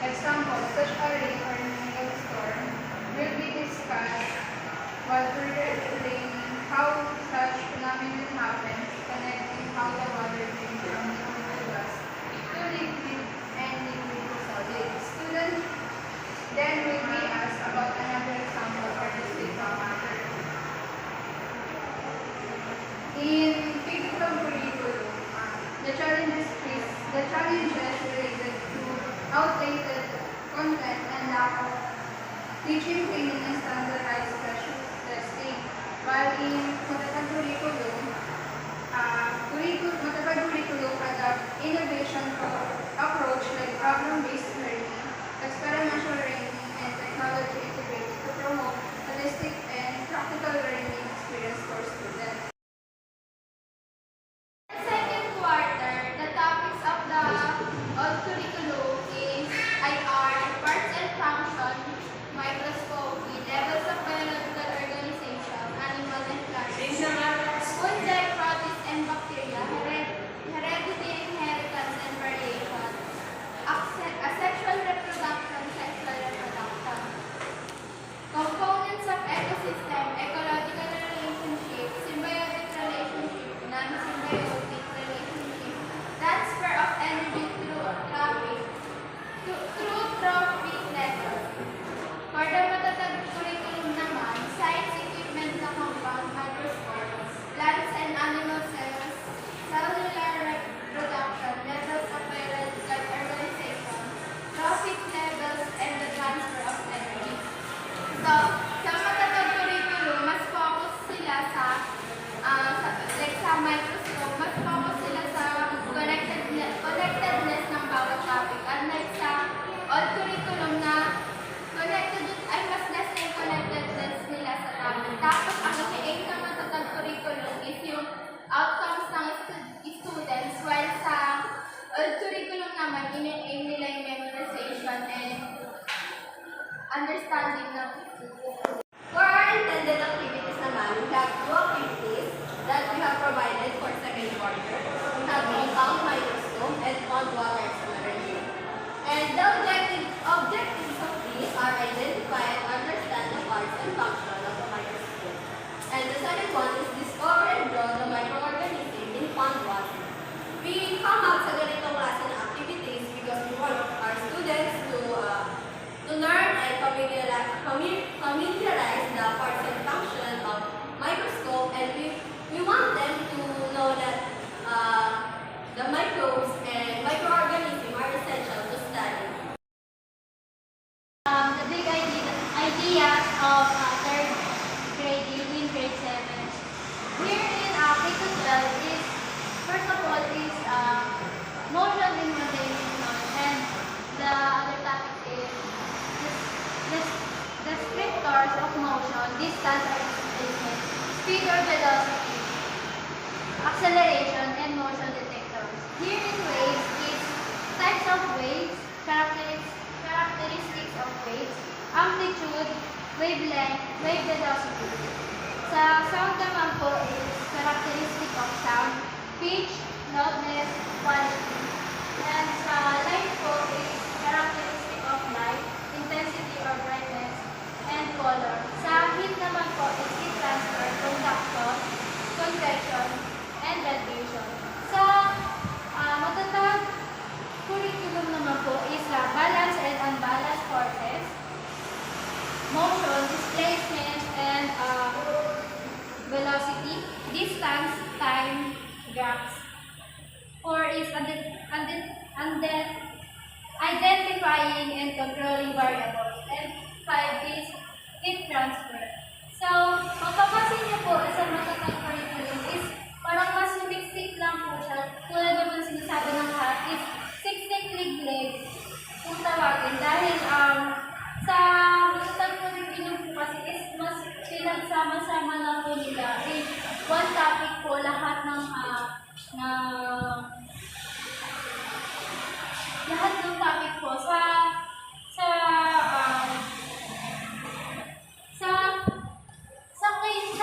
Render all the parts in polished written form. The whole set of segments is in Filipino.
Examples such as rain or hailstorm will be discussed while further explaining how such phenomenon happens, connecting how the water changes from liquid to gas to liquid and liquid to solid. Students then will be asked about another example for the state of matter. In physical curriculum, the challenges related to outdated content and lack of teaching training and standardized testing. While in Matapag curriculum, Matapag curriculum adopt innovation approach like problem-based learning, experiential learning, and technology integrated to promote holistic and practical learning experience for students. Second quarter, the topics of the old curriculum is IR, parts and functions, microscopy, levels of biological organization, animal and plant, food like protists and bacteria, hereditary inheritance and variation, asexual reproduction, sexual reproduction, components of ecosystem, ecological relationship, symbiotic relationship, non-symbiotic relationship, transfer of energy through trophic method. For the Matatag curriculum naman, science equipment na compound microscope, plants and animal cells, cellular reproduction, levels of biological organization, trophic levels, and the transfer of energy. So, sa Matatag curriculum, mas focus sila sa microscope, mas focus sila sa connectedness ng bawat topic. Unlike sa old curriculum na ay mas less na yung connectedness nila sa topic. Tapos, ang nag-aim ng Matatag curriculum is yung outcomes ng students, while sa old curriculum naman, in-aim nila yung memorization and understanding ng For our intended activities naman, we have two activities that we have provided for second quarter. We have compound microscope and pond water exploration. And the objectives of these are identify and understand the parts and function of the microscope. And the second one is discover and draw the microorganism in pond water. We come out sa ganitong klase ng activities because we want our students to learn and familiarize the parts and function of microscope, and we want them to know that the microbes and microorganisms are essential to study. the big ideas of third grade in grade 7. Here in K-12 is, first of all, is motion in dimension, and the other topic is the descriptors of motion, distance or displacement, speed or velocity, acceleration, and motion detectors. Here in waves is types of waves, characteristics of waves, amplitude, wavelength, wave velocity. Sa sound naman po is characteristic of sound, pitch, loudness, quality. And sa light po is characteristic of light, intensity or brightness, and color. Sa heat naman po is heat transfer, conduction, convection, and radiation. Sa Matatag curriculum naman po is balance and unbalanced forces, motion, displacement, and velocity, distance, time, graphs. 4 is identifying and controlling variables. And 5 is heat transfer. So, mapapansin niyo po sa Matatag curriculum is parang mas sumiksik lang po siya. Tulad naman sinasabi ng lahat is siksik liglig kung tawagin. Dahil sa Matatag curriculum po kasi is mas pinagsama-sama na po nila. Is one topic po lahat ng topic po sa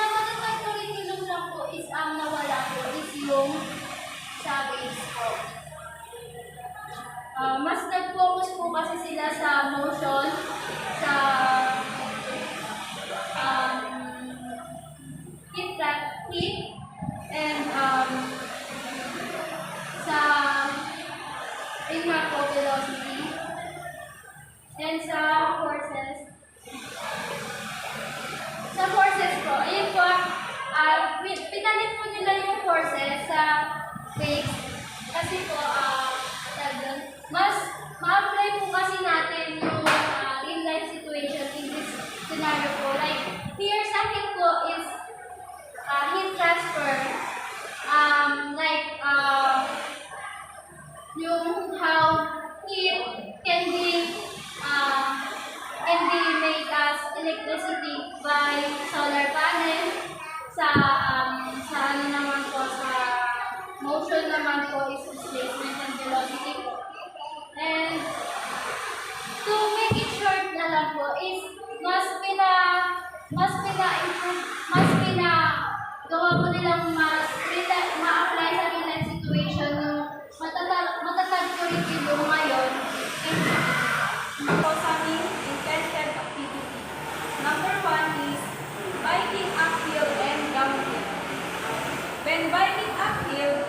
Matatag curriculum lang po is ang nawala po is yung sa base po. Mas nag-focus po kasi sila sa motion, sa um, heat, and sa yun nga po, velocity, and sa forces. Sa forces po, ayun po, pinalit po nila yung forces sa waves kasi po, mas ma-apply po kasi natin yung real life situation in this scenario po. Like, here sa heat po is heat transfer. Yung how heat can be made as electricity by solar panel. Sa ano naman po, sa motion naman po is displacement and velocity po. And to make it short na lang po is gawa po nilang ma-apply sa real life situation yung matatag curriculum ngayon. For summing intended activity. Number 1 is biking uphill and downhill. When biking uphill,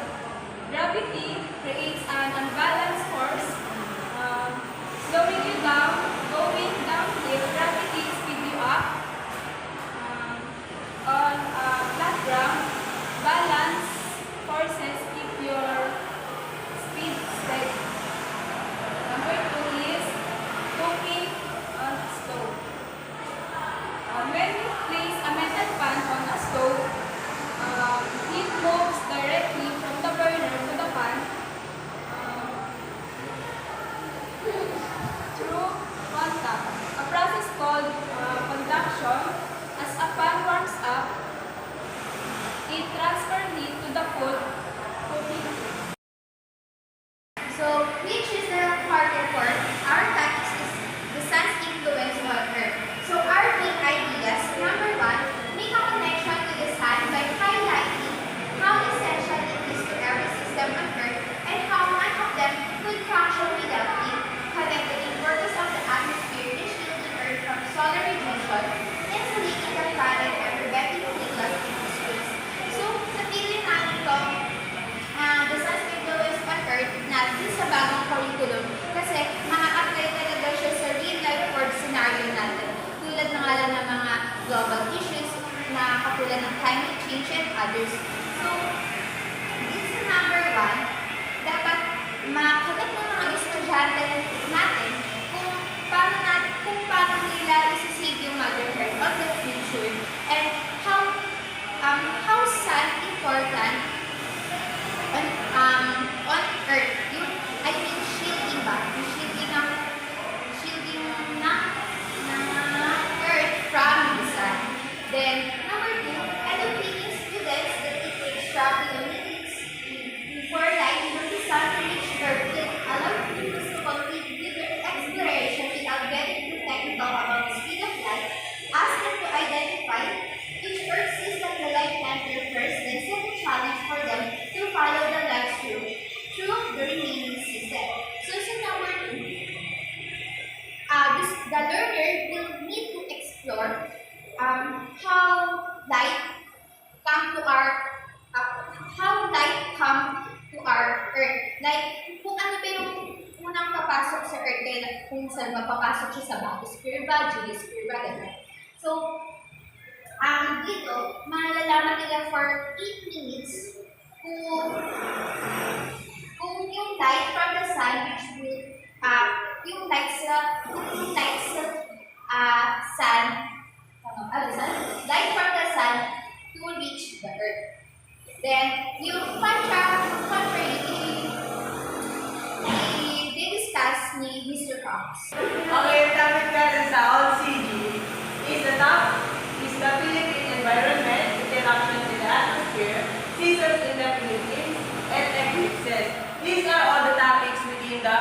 gravity creates an unbalanced force, slowing you down. Going downhill, gravity speeds you up. On flat ground, balance forces keep your speed steady. Number 2 is cooking on a stove. When you place a metal pan on a stove, heat moves directly from the burner to the pan through contact, a process called conduction. As a pan warms up, it transfers heat to the food cooking. So, which is the harder part? Our topic is the sun's influence on Earth. So, our main ideas, number 1, make a connection to the sun by highlighting how essential it is to every system on Earth and how none of them could function without it. Connect the importance of the atmosphere in shielding Earth from solar radiation, insulating the planet, and preventing heat loss into space. So, sa feeling natin ito, the sun's influence on Earth natin sa bagong curriculum kasi maa-apply talaga siya sa real life world scenario natin. Tulad na nga lang ng mga global issues na katulad ng climate change and others. So, this is number 1, dapat makakat ng mga estudyante natin kung paano nila isisave yung Mother Earth of the future and how sun important on Earth, shielding ba? Yung shielding ng Earth from the sun. Then, number 2, educating students that it takes travel minutes for light from the sun to reach Earth will allow students to complete their exploration without getting too technical about the speed of light. Ask them to identify which Earth system the light enter first, then set a challenge for them to follow the light through the remaining system. So, number 2, the learner will need to explore how light come to our Earth. Like, kung ano ba yung unang papasok sa Earth, kaya kung saan ba papasok siya sa bathysphere ba, geosphere ba, gano'n. So, dito, malalaman nila for 8 minutes kung yung light from the sun, which will, yung light sa sun, light from the sun to reach the Earth. Then, yung contrary, i-discuss ni Mr. Cox. Okay, yung topic natin sa OCG is the Philippine environment, interactions in the atmosphere, seasons in the Philippines, and eclipses. These are all the topics within the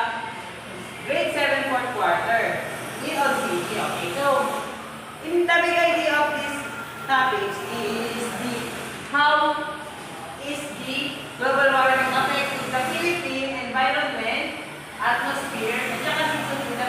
grade 7 fourth quarter in OCG. Okay, so in the big idea of these topics is how is the global warming affecting the Philippine environment, atmosphere, at saka seasons in the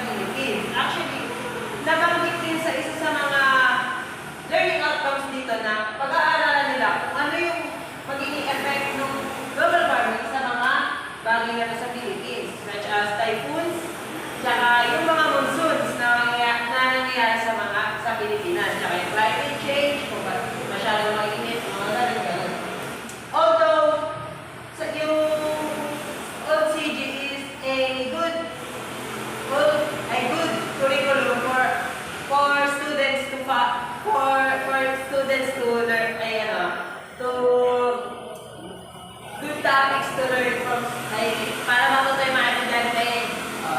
topics to learn from, like, para matuto yung mga estudyante.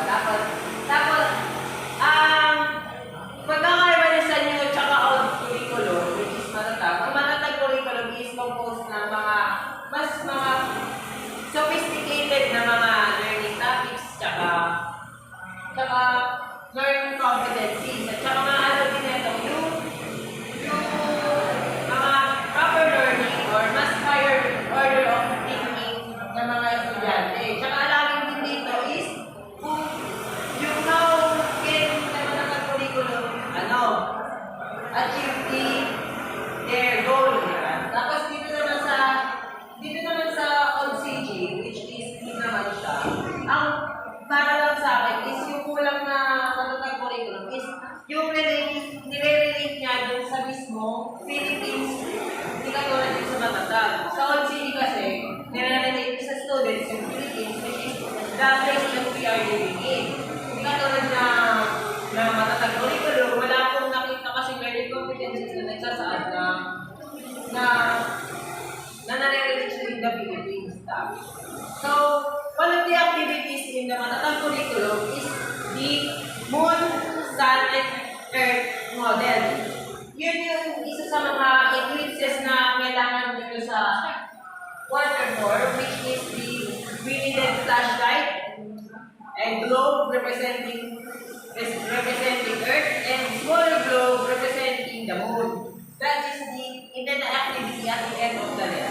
Tapos, magkakaiba niya sa new tsaka old curriculum, which is matatag. Ang matatag curriculum is composed ng mga sophisticated na mga learning topics, tsaka learning competencies, at tsaka mga ano din ito, yung mga proper learning or mas higher order of thinking ng mga estudyante. Tsaka alagin din dito is kung yung how can naman ang curriculum achieve their goal. Diba? Tapos dito naman sa OCG, which is hindi naman siya, ang para lang sa akin is yung kulang na matatag curriculum is yung nire-relate niya dun sa mismo Philippines, hindi katulad din sa matatag. Sa OCG kasi, nire-relate sa students yung Philippines, which is the place that we are living in. Hindi katulad na matatag curriculum, wala akong nakita kasi learning competencies na nagsasaad na nare-relate siya in the Philippines. So, one of the activities in the matatag curriculum is the Moon, Sun, and Earth model. Yun yung isa sa mga eclipses na kailangan dito sa quarter 4, which is the brilliant flashlight and globe representing Earth and small globe representing the Moon. That is the intended activity at the end of the lesson.